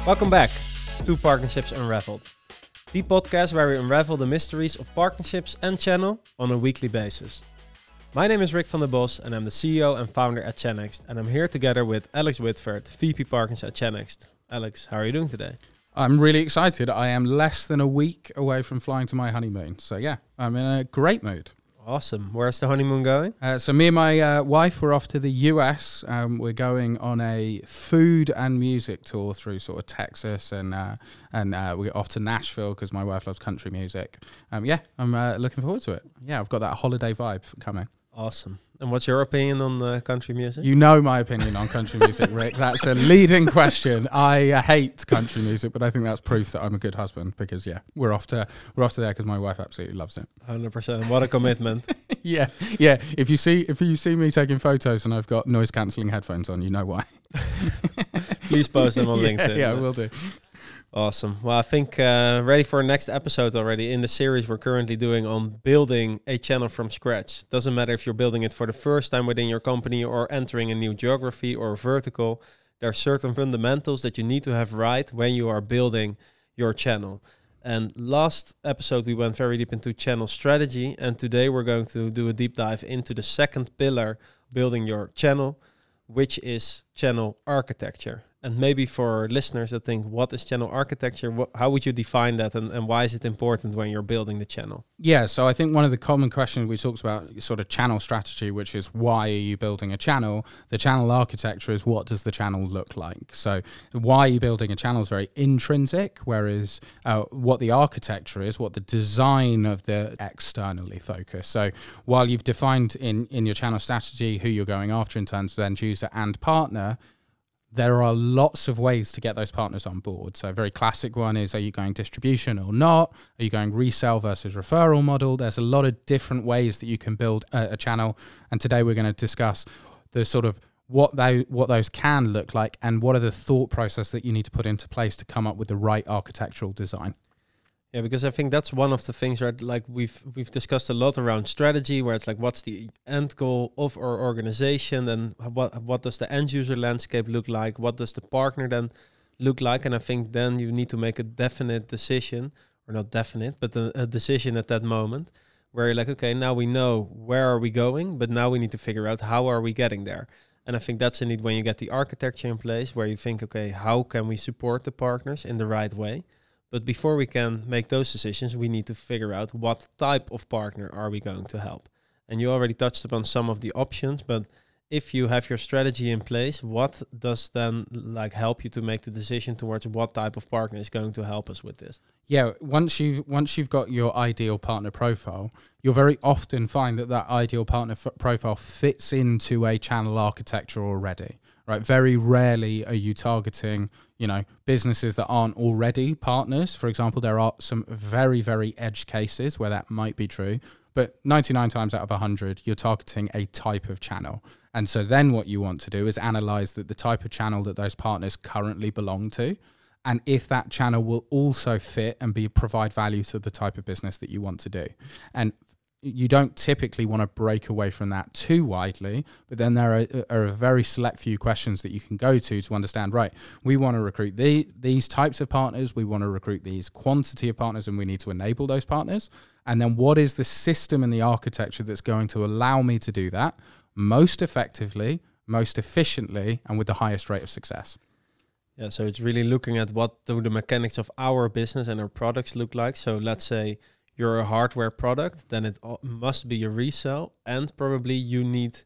Welcome back to Partnerships Unraveled, the podcast where we unravel the mysteries of partnerships and channel on a weekly basis. My name is Rick van der Bos and I'm the CEO and founder at Chanext, and I'm here together with Alex Whitford, VP Partners at Chanext. Alex, how are you doing today? I'm really excited. I am less than a week away from flying to my honeymoon. So yeah, I'm in a great mood. Awesome. Where's the honeymoon going? So me and my wife, we're off to the US. We're going on a food and music tour through sort of Texas, and we're off to Nashville because my wife loves country music. I'm looking forward to it. Yeah, I've got that holiday vibe coming. Awesome. And what's your opinion on country music? You know my opinion on country music, Rick. That's a leading question. I hate country music, but I think that's proof that I'm a good husband because we're off to there because my wife absolutely loves it. 100%. What a commitment. Yeah. If you see me taking photos and I've got noise cancelling headphones on, you know why. Please post them on LinkedIn. Yeah, will do. Awesome. Well, I think ready for our next episode already in the series we're currently doing on building a channel from scratch. Doesn't matter if you're building it for the first time within your company or entering a new geography or vertical. There are certain fundamentals that you need to have right when you are building your channel. And last episode, we went very deep into channel strategy. And today we're going to do a deep dive into the second pillar, building your channel, which is channel architecture. And maybe for listeners that think, what is channel architecture? How would you define that and why is it important when you're building the channel? Yeah, so I think one of the common questions we talked about sort of channel strategy, which is why are you building a channel? The channel architecture is what does the channel look like? So why are you building a channel is very intrinsic, whereas what the architecture is, what the design of the externally focused. So while you've defined in your channel strategy who you're going after in terms of end user and partner, there are lots of ways to get those partners on board. So a very classic one is, are you going distribution or not? Are you going resale versus referral model? There's a lot of different ways that you can build a channel. And today we're going to discuss the sort of what those can look like and what are the thought process that you need to put into place to come up with the right architectural design. Yeah, because I think that's one of the things, right? Like we've discussed a lot around strategy, where it's like, what's the end goal of our organization, and what does the end user landscape look like? What does the partner then look like? And I think then you need to make a definite decision, or not definite, but a decision at that moment, where you're like, okay, now we know where are we going, but now we need to figure out how are we getting there. And I think that's indeed when you get the architecture in place, where you think, okay, how can we support the partners in the right way? But before we can make those decisions, we need to figure out what type of partner are we going to help. And you already touched upon some of the options, but if you have your strategy in place, what does then help you to make the decision towards what type of partner is going to help us with this? Yeah, once you've got your ideal partner profile, you'll very often find that ideal partner profile fits into a channel architecture already. Right, very rarely are you targeting, businesses that aren't already partners. For example, there are some very, very edge cases where that might be true, but 99 times out of 100, you're targeting a type of channel. And so then what you want to do is analyze the type of channel that those partners currently belong to, and if that channel will also fit and provide value to the type of business that you want to do. And you don't typically want to break away from that too widely, but then there are a very select few questions that you can go to understand, right, we want to recruit these types of partners, we want to recruit these quantity of partners, and we need to enable those partners. And then what is the system and the architecture that's going to allow me to do that most effectively, most efficiently, and with the highest rate of success? Yeah, so it's really looking at what do the mechanics of our business and our products look like. So let's say you're a hardware product, then it must be a resale, and probably you need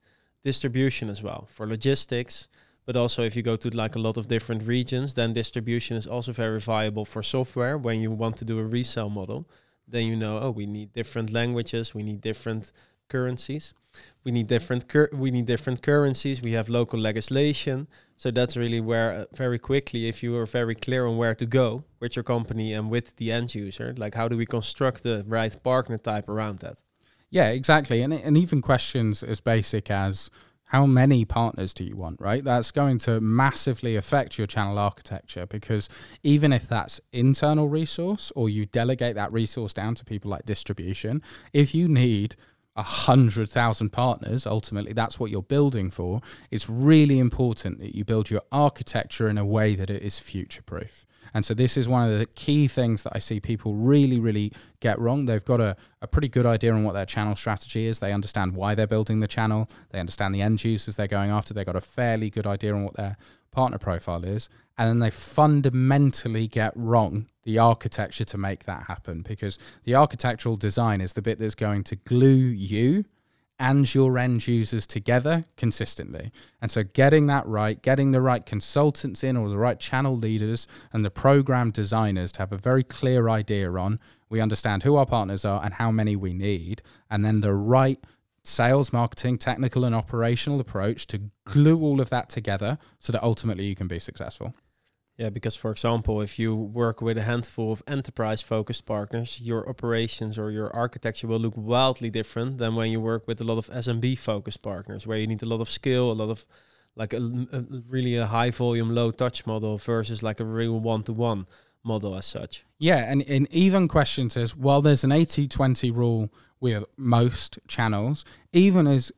distribution as well for logistics. But also if you go to a lot of different regions, then distribution is also very viable for software. When you want to do a resale model, then we need different languages, we need different currencies, we need different currencies, we have local legislation. So that's really where very quickly, if you are very clear on where to go with your company and with the end user, how do we construct the right partner type around that? Yeah, exactly. And even questions as basic as how many partners do you want, right? That's going to massively affect your channel architecture, because even if that's internal resource or you delegate that resource down to people like distribution, if you need 100,000 partners, ultimately that's what you're building for, it's really important that you build your architecture in a way that it is future-proof. And so this is one of the key things that I see people really, really get wrong. They've got a pretty good idea on what their channel strategy is. They understand why they're building the channel. They understand the end users they're going after. They've got a fairly good idea on what their partner profile is. And then they fundamentally get wrong the architecture to make that happen, because the architectural design is the bit that's going to glue you and your end users together consistently. And so getting that right, getting the right consultants in, or the right channel leaders and the program designers to have a very clear idea on, we understand who our partners are and how many we need, and then the right sales, marketing, technical and operational approach to glue all of that together so that ultimately you can be successful. Yeah, because for example, if you work with a handful of enterprise-focused partners, your operations or your architecture will look wildly different than when you work with a lot of SMB-focused partners, where you need a lot of skill, a lot of like a really a high-volume, low-touch model versus like a real one-to-one model as such. Yeah, and even questions is, well, there's an 80-20 rule with most channels, even as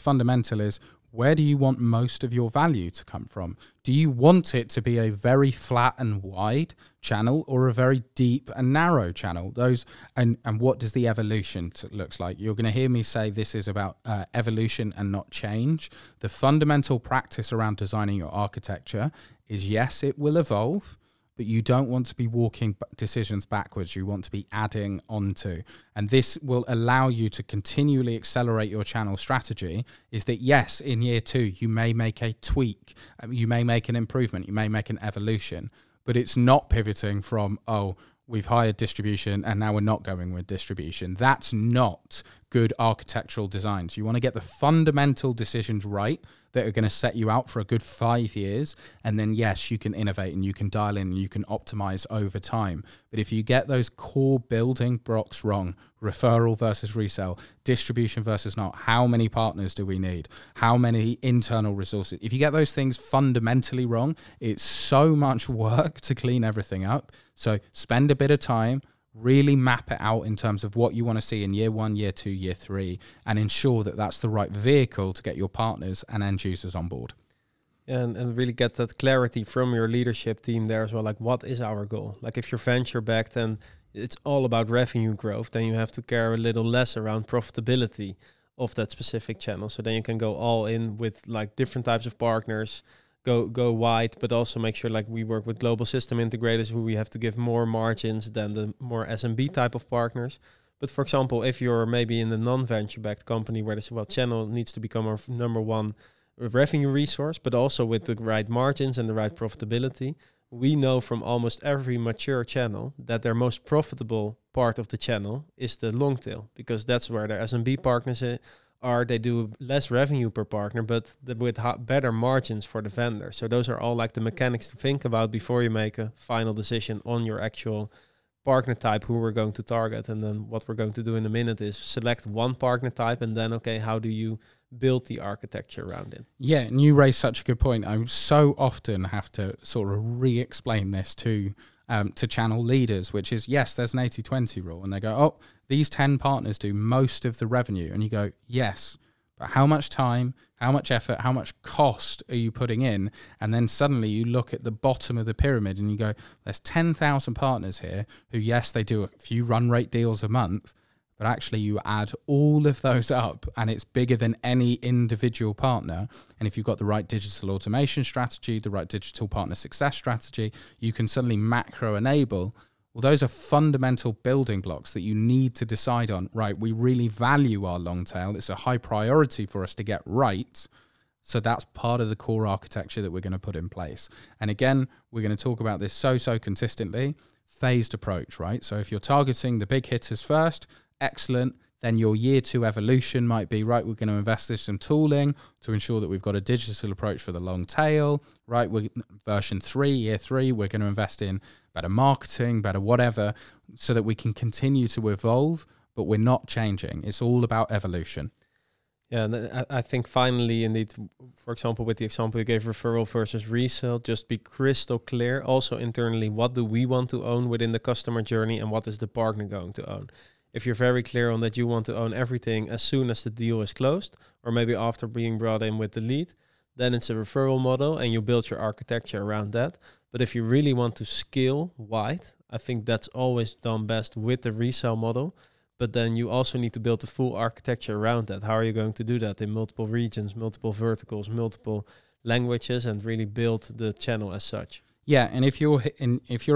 fundamental as, where do you want most of your value to come from? Do you want it to be a very flat and wide channel or a very deep and narrow channel? Those and what does the evolution looks like? You're going to hear me say this is about evolution and not change. The fundamental practice around designing your architecture is, yes, it will evolve, but you don't want to be walking decisions backwards. You want to be adding onto. And this will allow you to continually accelerate your channel strategy, is that yes, in year 2, you may make a tweak, you may make an improvement, you may make an evolution, but it's not pivoting from, oh, we've hired distribution and now we're not going with distribution. That's not good architectural designs. You want to get the fundamental decisions right that are going to set you out for a good 5 years. And then, yes, you can innovate and you can dial in and you can optimize over time. But if you get those core building blocks wrong, referral versus resale, distribution versus not, how many partners do we need? How many internal resources? If you get those things fundamentally wrong, it's so much work to clean everything up. So spend a bit of time, really map it out in terms of what you want to see in year 1, year 2, year 3, and ensure that that's the right vehicle to get your partners and end users on board. And really get that clarity from your leadership team there as well. Like, what is our goal? Like, if you're venture backed and it's all about revenue growth, then you have to care a little less around profitability of that specific channel. So then you can go all in with like different types of partners, go wide, but also make sure, like we work with global system integrators who we have to give more margins than the more SMB type of partners. But for example, if you're maybe in the non-venture backed company where they say, well, channel needs to become our number one revenue resource, but also with the right margins and the right profitability, we know from almost every mature channel that their most profitable part of the channel is the long tail, because that's where their SMB partners are. They do less revenue per partner, but with better margins for the vendor. So those are all like the mechanics to think about before you make a final decision on your actual partner type, who we're going to target. And then what we're going to do in a minute is select one partner type, and then, okay, how do you build the architecture around it? Yeah, and you raise such a good point. I so often have to sort of re-explain this to channel leaders, which is, yes, there's an 80-20 rule, and they go, oh, these 10 partners do most of the revenue. And you go, yes, but how much time, how much effort, how much cost are you putting in? And then suddenly you look at the bottom of the pyramid and you go, there's 10,000 partners here who, yes, they do a few run rate deals a month, but actually you add all of those up and it's bigger than any individual partner. And if you've got the right digital automation strategy, the right digital partner success strategy, you can suddenly macro enable. Well, those are fundamental building blocks that you need to decide on. Right, we really value our long tail. It's a high priority for us to get right. So that's part of the core architecture that we're going to put in place. And again, we're going to talk about this so consistently. Phased approach, right? So if you're targeting the big hitters first, excellent. Then your year 2 evolution might be, right, we're going to invest in some tooling to ensure that we've got a digital approach for the long tail, right? Version 3, year 3, we're going to invest in better marketing, better whatever, so that we can continue to evolve, but we're not changing. It's all about evolution. Yeah, and I think finally, indeed, for example, with the example you gave, referral versus resale, just be crystal clear. Also internally, what do we want to own within the customer journey and what is the partner going to own? If you're very clear on that you want to own everything as soon as the deal is closed, or maybe after being brought in with the lead, then it's a referral model and you build your architecture around that. But if you really want to scale wide, I think that's always done best with the resale model. But then you also need to build the full architecture around that. How are you going to do that in multiple regions, multiple verticals, multiple languages, and really build the channel as such? Yeah, and if you're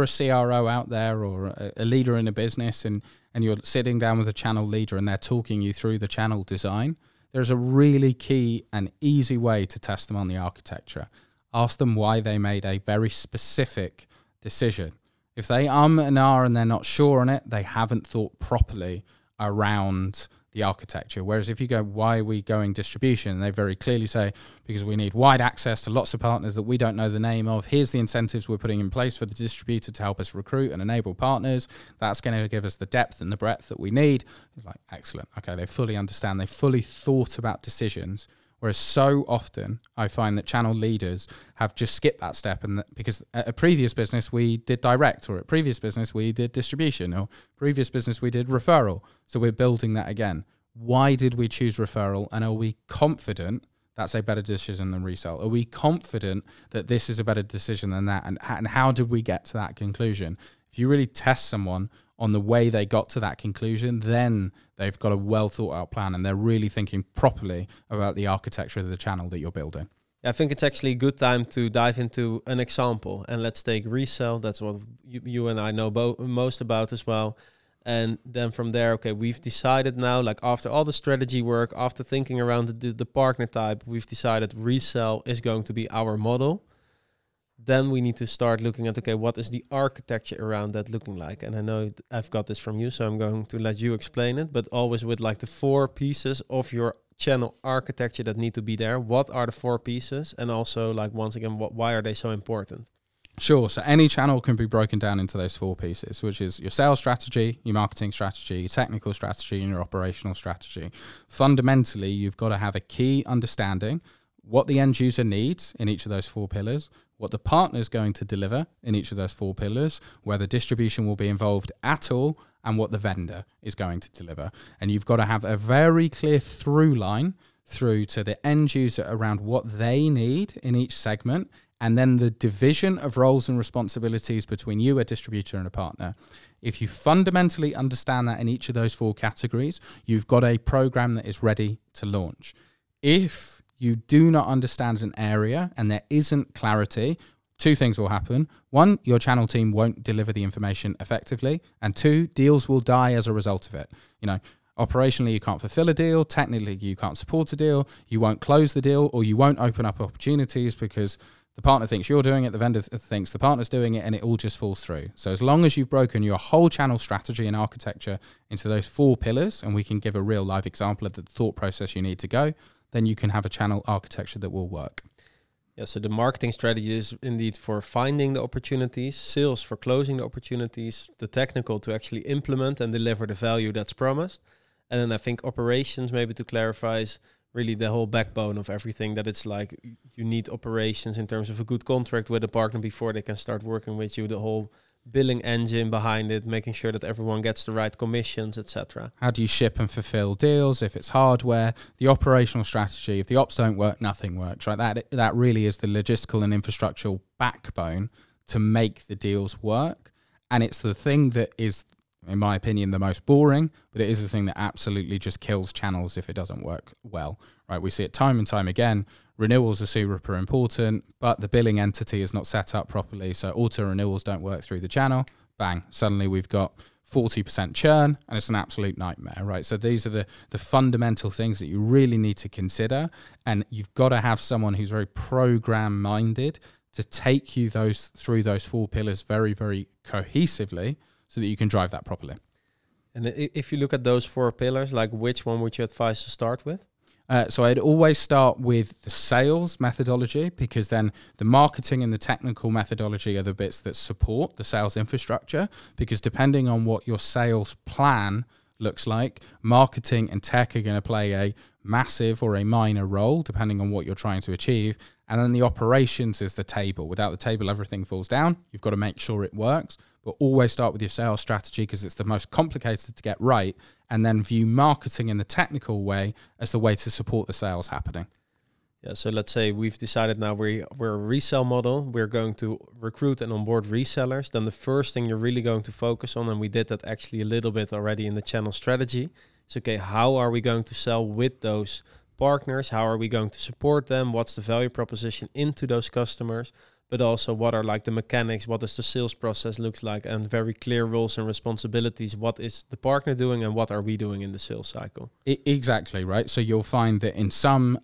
a CRO out there or a leader in a business and you're sitting down with a channel leader and they're talking you through the channel design, there's a really key and easy way to test them on the architecture. Ask them why they made a very specific decision. If they and are and they're not sure on it, they haven't thought properly around the architecture. Whereas if you go, why are we going distribution? They very clearly say, because we need wide access to lots of partners that we don't know the name of. Here's the incentives we're putting in place for the distributor to help us recruit and enable partners. That's going to give us the depth and the breadth that we need. It's like, excellent. Okay, they fully understand. They fully thought about decisions. Whereas so often I find that channel leaders have just skipped that step, and because at a previous business we did direct, or at previous business we did distribution, or previous business we did referral. So we're building that again. Why did we choose referral? And are we confident that's a better decision than resell? Are we confident that this is a better decision than that? And how did we get to that conclusion? If you really test someone on the way they got to that conclusion, then they've got a well thought out plan and they're really thinking properly about the architecture of the channel that you're building. I think it's actually a good time to dive into an example. And let's take resell. That's what you and I know most about as well. And then from there, okay, we've decided now, like after all the strategy work, after thinking around the partner type, we've decided resell is going to be our model. Then we need to start looking at, okay, what is the architecture around that looking like? And I know I've got this from you, so I'm going to let you explain it, but always with like the 4 pieces of your channel architecture that need to be there. What are the 4 pieces? And also, like, once again, why are they so important? Sure. So any channel can be broken down into those 4 pieces, which is your sales strategy, your marketing strategy, your technical strategy, and your operational strategy. Fundamentally, you've got to have a key understanding what the end user needs in each of those 4 pillars, what the partner is going to deliver in each of those 4 pillars, whether distribution will be involved at all, and what the vendor is going to deliver. And you've got to have a very clear through line through to the end user around what they need in each segment, and then the division of roles and responsibilities between you, a distributor, and a partner. If you fundamentally understand that in each of those 4 categories, you've got a program that is ready to launch. If you do not understand an area and there isn't clarity, 2 things will happen. 1, your channel team won't deliver the information effectively. And 2, deals will die as a result of it. You know, operationally, you can't fulfill a deal. Technically, you can't support a deal. You won't close the deal, or you won't open up opportunities because the partner thinks you're doing it, the vendor thinks the partner's doing it, and it all just falls through. So as long as you've broken your whole channel strategy and architecture into those 4 pillars, and we can give a real live example of the thought process you need to go, then you can have a channel architecture that will work. Yeah, so the marketing strategy is indeed for finding the opportunities, sales for closing the opportunities, the technical to actually implement and deliver the value that's promised. And then I think operations, maybe to clarify, is really the whole backbone of everything, that it's like you need operations in terms of a good contract with a partner before they can start working with you, the whole billing engine behind it, making sure that everyone gets the right commissions, etc. How do you ship and fulfill deals? If it's hardware, the operational strategy, if the ops don't work, nothing works, right? That really is the logistical and infrastructural backbone to make the deals work. And it's the thing that is, in my opinion, the most boring, but it is the thing that absolutely just kills channels if it doesn't work well, right? We see it time and time again. Renewals are super important, but the billing entity is not set up properly, so auto renewals don't work through the channel. Bang, suddenly we've got 40% churn, and it's an absolute nightmare, right? So these are the fundamental things that you really need to consider, and you've got to have someone who's very program-minded to take you through those 4 pillars very, very cohesively, so that you can drive that properly. And if you look at those 4 pillars, like which one would you advise to start with? So I'd always start with the sales methodology, because then the marketing and the technical methodology are the bits that support the sales infrastructure, because depending on what your sales plan looks like, marketing and tech are going to play a massive or a minor role, depending on what you're trying to achieve. And then the operations is the table. Without the table, everything falls down. You've got to make sure it works, but always start with your sales strategy because it's the most complicated to get right, and then view marketing in the technical way as the way to support the sales happening. Yeah, so let's say we've decided now we're a resale model. We're going to recruit and onboard resellers. Then the first thing you're really going to focus on, and we did that actually a little bit already in the channel strategy, is okay, how are we going to sell with those partners? How are we going to support them? What's the value proposition into those customers? But also what are like the mechanics? What does the sales process looks like? And very clear roles and responsibilities. What is the partner doing and what are we doing in the sales cycle? Exactly, right? So you'll find that in some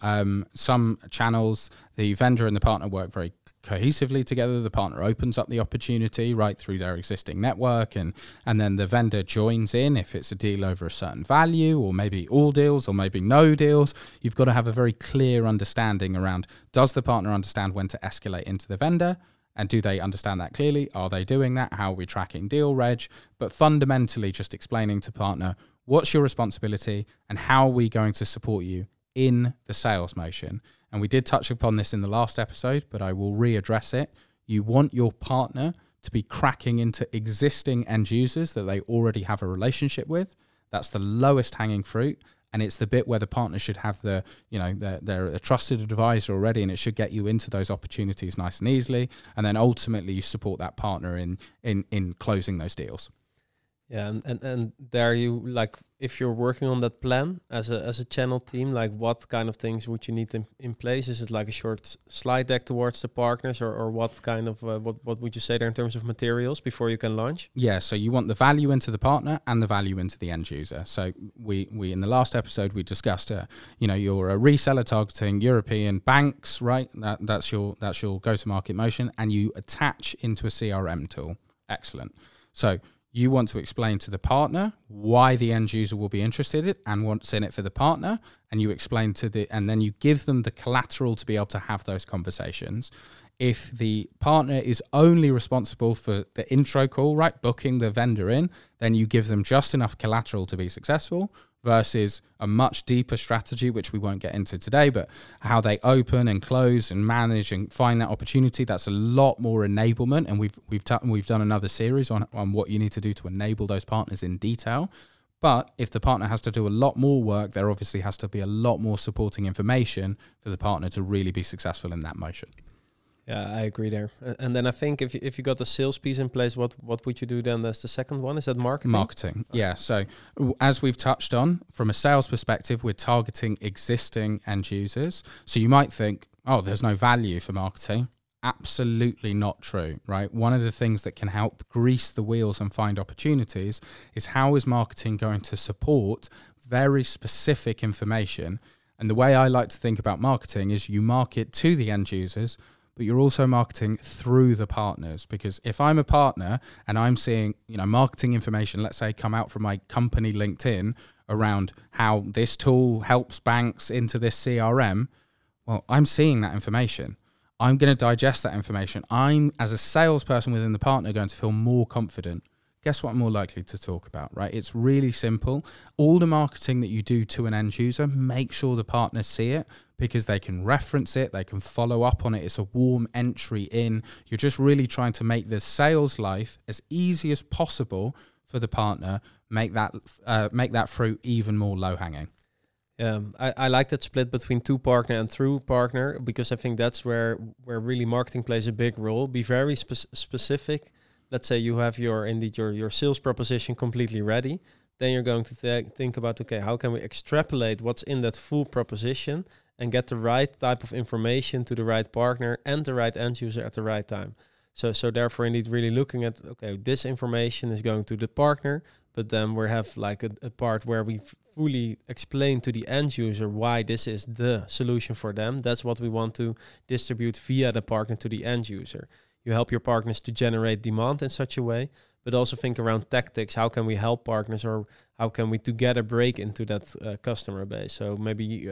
channels, the vendor and the partner work very cohesively together. The partner opens up the opportunity right through their existing network, and then the vendor joins in if it's a deal over a certain value, or maybe all deals, or maybe no deals. You've got to have a very clear understanding around, does the partner understand when to escalate into the vendor? And do they understand that clearly? Are they doing that? How are we tracking deal reg? But fundamentally just explaining to partner, what's your responsibility and how are we going to support you in the sales motion? And we did touch upon this in the last episode, but I will readdress it. You want your partner to be cracking into existing end users that they already have a relationship with. That's the lowest hanging fruit. And it's the bit where the partner should have the, they're a trusted advisor already, and it should get you into those opportunities nice and easily. And then ultimately you support that partner in closing those deals. Yeah, and there you, like, if you're working on that plan as a channel team, like what kind of things would you need in place? Is it like a short slide deck towards the partners, or what kind of what would you say there in terms of materials before you can launch? Yeah, so you want the value into the partner and the value into the end user. So we in the last episode we discussed you're a reseller targeting European banks, right? That's your go-to-market motion, and you attach into a CRM tool. Excellent. So you want to explain to the partner why the end user will be interested in it and what's in it for the partner, and you explain and then you give them the collateral to be able to have those conversations. If the partner is only responsible for the intro call, right, booking the vendor in, then you give them just enough collateral to be successful, versus a much deeper strategy, which we won't get into today, but how they open and close and manage and find that opportunity. That's a lot more enablement. And we've done another series on what you need to do to enable those partners in detail. But if the partner has to do a lot more work, there obviously has to be a lot more supporting information for the partner to really be successful in that motion. Yeah, I agree there. And then I think if you got the sales piece in place, what would you do then as the second one? Is that marketing? Marketing, yeah. So as we've touched on, from a sales perspective, we're targeting existing end users. So you might think, oh, there's no value for marketing. Absolutely not true, right? One of the things that can help grease the wheels and find opportunities is how is marketing going to support very specific information. And the way I like to think about marketing is you market to the end users, but you're also marketing through the partners. Because if I'm a partner and I'm seeing, marketing information, let's say, come out from my company LinkedIn around how this tool helps banks into this CRM, well, I'm seeing that information. I'm going to digest that information. I'm, as a salesperson within the partner, going to feel more confident. Guess what I'm more likely to talk about, right? It's really simple. All the marketing that you do to an end user, make sure the partners see it, because they can reference it, they can follow up on it. It's a warm entry in. You're just really trying to make the sales life as easy as possible for the partner, make that fruit even more low-hanging. Yeah, I like that split between to partner and through partner, because I think that's where really marketing plays a big role. Be very specific. Let's say you have your sales proposition completely ready. Then you're going to think about, okay, how can we extrapolate what's in that full proposition and get the right type of information to the right partner and the right end user at the right time. So therefore, indeed, really looking at, okay, this information is going to the partner, but then we have like a part where we fully explain to the end user why this is the solution for them. That's what we want to distribute via the partner to the end user. You help your partners to generate demand in such a way, but also think around tactics. How can we help partners, or how can we together break into that customer base? So maybe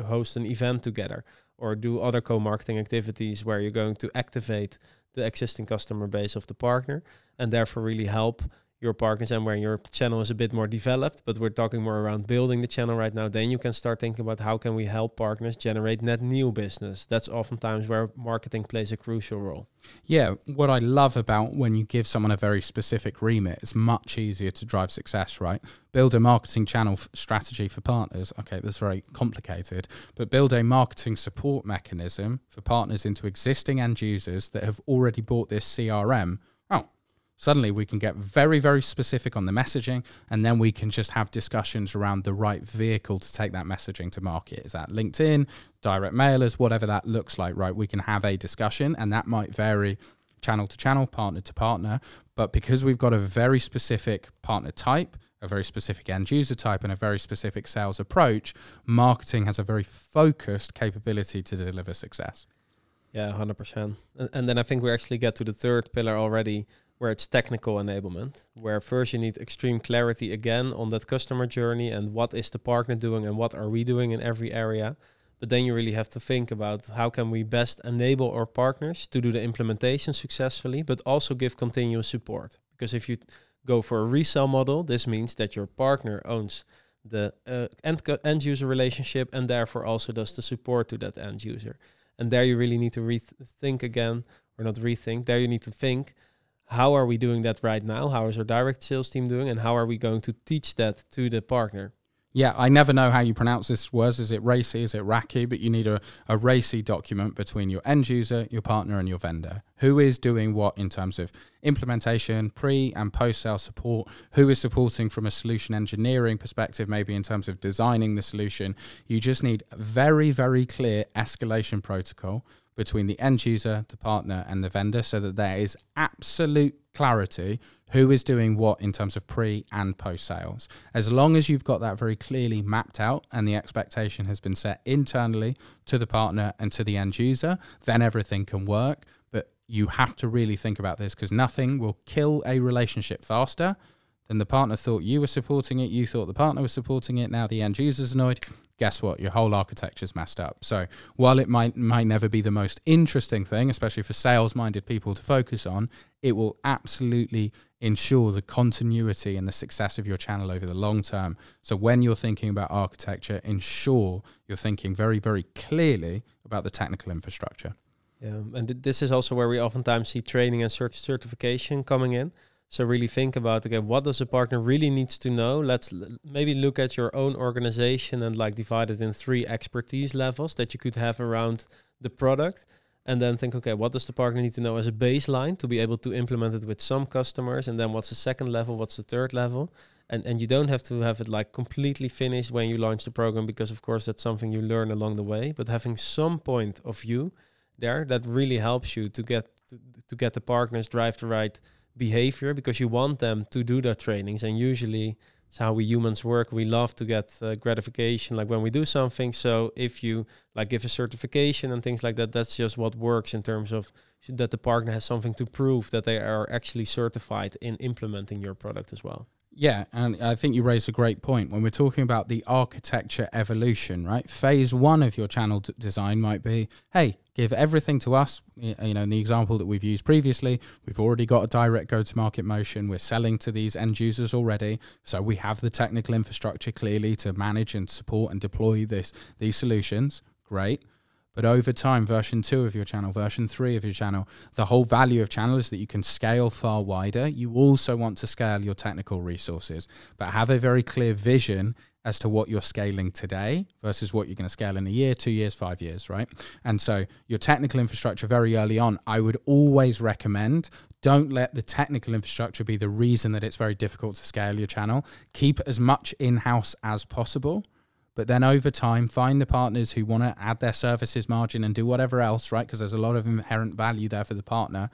host an event together, or do other co-marketing activities where you're going to activate the existing customer base of the partner, and therefore really help your partners and when your channel is a bit more developed, but we're talking more around building the channel right now, then you can start thinking about how can we help partners generate net new business. That's oftentimes where marketing plays a crucial role. Yeah, what I love about when you give someone a very specific remit, it's much easier to drive success, right? Build a marketing channel strategy for partners. Okay, that's very complicated, but build a marketing support mechanism for partners into existing end users that have already bought this CRM. Oh, suddenly we can get very, very specific on the messaging, and then we can just have discussions around the right vehicle to take that messaging to market. Is that LinkedIn, direct mailers, whatever that looks like, right? We can have a discussion, and that might vary channel to channel, partner to partner. But because we've got a very specific partner type, a very specific end user type, and a very specific sales approach, marketing has a very focused capability to deliver success. Yeah, 100%. And then I think we actually get to the third pillar already, where it's technical enablement, where first you need extreme clarity again on that customer journey and what is the partner doing and what are we doing in every area. But then you really have to think about how can we best enable our partners to do the implementation successfully, but also give continuous support. Because if you go for a resale model, this means that your partner owns the end user relationship and therefore also does the support to that end user. And there you really need to rethink again, or not rethink, there you need to think, how are we doing that right now? How is our direct sales team doing? And how are we going to teach that to the partner? Yeah, I never know how you pronounce this word. Is it racy? Is it racky? But you need a racy document between your end user, your partner, and your vendor. Who is doing what in terms of implementation, pre and post-sale support? Who is supporting from a solution engineering perspective, maybe in terms of designing the solution? You just need a very, very clear escalation protocol between the end user, the partner, and the vendor, so that there is absolute clarity who is doing what in terms of pre and post sales. As long as you've got that very clearly mapped out and the expectation has been set internally to the partner and to the end user, then everything can work. But you have to really think about this, because nothing will kill a relationship faster than the partner thought you were supporting it, you thought the partner was supporting it, now the end user's annoyed. Guess what? Your whole architecture's messed up. So while it might never be the most interesting thing, especially for sales-minded people to focus on, it will absolutely ensure the continuity and the success of your channel over the long term. So when you're thinking about architecture, ensure you're thinking very, very clearly about the technical infrastructure. Yeah, and this is also where we oftentimes see training and certification coming in. So really think about, okay, what does a partner really needs to know? Let's maybe look at your own organization and like divide it in 3 expertise levels that you could have around the product. And then think, okay, what does the partner need to know as a baseline to be able to implement it with some customers? And then what's the second level? What's the third level? And you don't have to have it like completely finished when you launch the program, because of course that's something you learn along the way. But having some point of view there, that really helps you to get the partners drive the right behavior, because you want them to do their trainings. And usually it's how we humans work. We love to get gratification like when we do something. So if you like give a certification and things like that, that's just what works in terms of that the partner has something to prove that they are actually certified in implementing your product as well. Yeah, and I think you raised a great point. When we're talking about the architecture evolution, right? Phase 1 of your channel design might be, hey, give everything to us. You know, in the example that we've used previously, we've already got a direct go-to-market motion. We're selling to these end users already. So we have the technical infrastructure clearly to manage and support and deploy these solutions. Great. But over time, version 2 of your channel, version 3 of your channel, the whole value of channel is that you can scale far wider. You also want to scale your technical resources, but have a very clear vision as to what you're scaling today versus what you're going to scale in a year, 2 years, 5 years, right? And so your technical infrastructure very early on, I would always recommend, don't let the technical infrastructure be the reason that it's very difficult to scale your channel. Keep as much in-house as possible. But then over time, find the partners who want to add their services margin and do whatever else, right? Because there's a lot of inherent value there for the partner,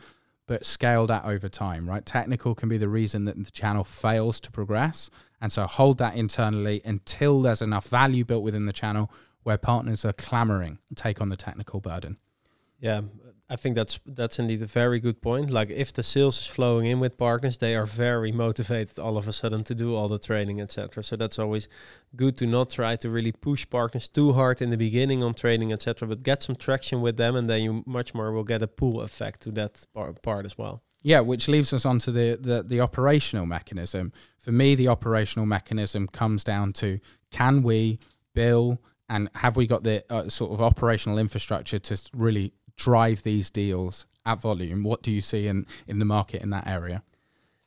but scale that over time, right? Technical can be the reason that the channel fails to progress. And so hold that internally until there's enough value built within the channel where partners are clamoring to take on the technical burden. Yeah, I think that's indeed a very good point. Like if the sales is flowing in with partners, they are very motivated all of a sudden to do all the training, etc. So that's always good to not try to really push partners too hard in the beginning on training, etc. But get some traction with them, and then you much more will get a pull effect to that part as well. Yeah, which leaves us onto the operational mechanism. For me, the operational mechanism comes down to, can we bill and have we got the sort of operational infrastructure to really drive these deals at volume? What do you see in the market in that area?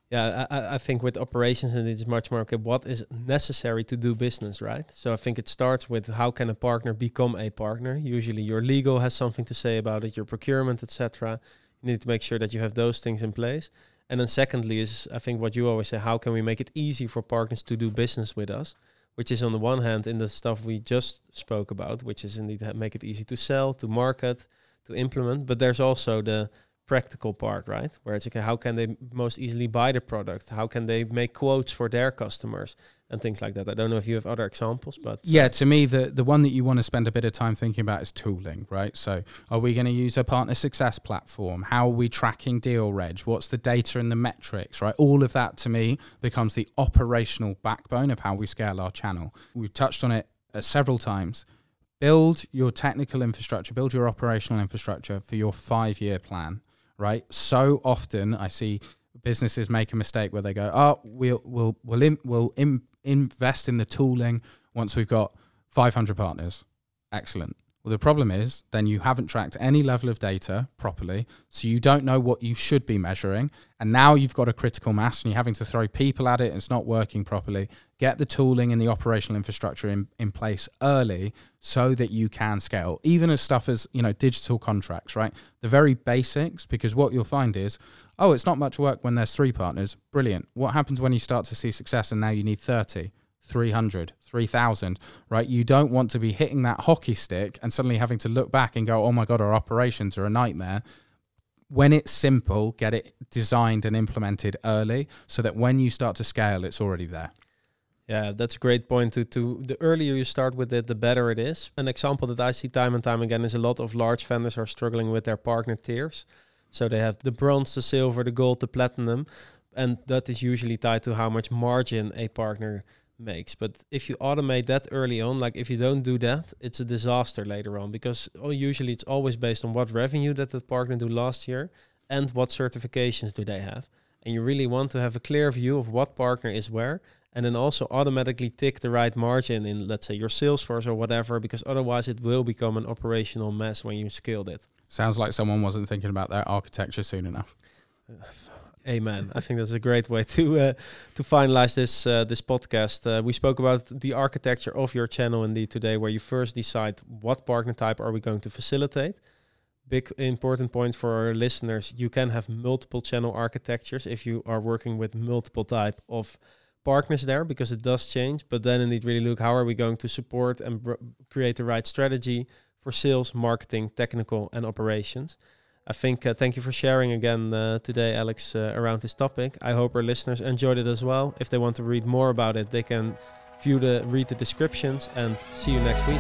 Yeah, I think with operations, and it's much more, okay, what is necessary to do business, right? So I think it starts with, how can a partner become a partner? Usually your legal has something to say about it, your procurement, etc. You need to make sure that you have those things in place. And then secondly is, I think what you always say, how can we make it easy for partners to do business with us? Which is on the one hand in the stuff we just spoke about, which is indeed make it easy to sell, to market, to implement. But there's also the practical part, right? Where it's, okay, how can they most easily buy the product? How can they make quotes for their customers and things like that? I don't know if you have other examples, but yeah, to me, the one that you want to spend a bit of time thinking about is tooling, right? So are we going to use a partner success platform? How are we tracking deal reg? What's the data and the metrics, right? All of that to me becomes the operational backbone of how we scale our channel. We've touched on it several times. Build your technical infrastructure, build your operational infrastructure for your 5-year plan. Right. So often I see businesses make a mistake where they go, oh, we'll invest in the tooling once we've got 500 partners. Excellent. Well, the problem is then you haven't tracked any level of data properly, so you don't know what you should be measuring. And now you've got a critical mass and you're having to throw people at it and it's not working properly. Get the tooling and the operational infrastructure in place early so that you can scale, even as stuff as, you know, digital contracts, right? The very basics, because what you'll find is, oh, it's not much work when there's 3 partners. Brilliant. What happens when you start to see success and now you need 30? 300, 3,000, right? You don't want to be hitting that hockey stick and suddenly having to look back and go, oh my God, our operations are a nightmare. When it's simple, get it designed and implemented early so that when you start to scale, it's already there. Yeah, that's a great point. To the earlier you start with it, the better it is. An example that I see time and time again is a lot of large vendors are struggling with their partner tiers. So they have the bronze, the silver, the gold, the platinum, and that is usually tied to how much margin a partner makes. But if you automate that early on, like if you don't do that, it's a disaster later on, because usually it's always based on what revenue that the partner do last year and what certifications do they have. And you really want to have a clear view of what partner is where, and then also automatically tick the right margin in, let's say, your Salesforce or whatever, because otherwise it will become an operational mess when you scaled it. Sounds like someone wasn't thinking about their architecture soon enough. Amen. I think that's a great way to finalize this podcast. We spoke about the architecture of your channel indeed today, where you first decide what partner type are we going to facilitate. Big important point for our listeners: you can have multiple channel architectures if you are working with multiple type of partners there, because it does change. But then indeed really look, how are we going to support and create the right strategy for sales, marketing, technical, and operations. I think thank you for sharing again today, Alex, around this topic. I hope our listeners enjoyed it as well. If they want to read more about it, they can read the descriptions, and see you next week.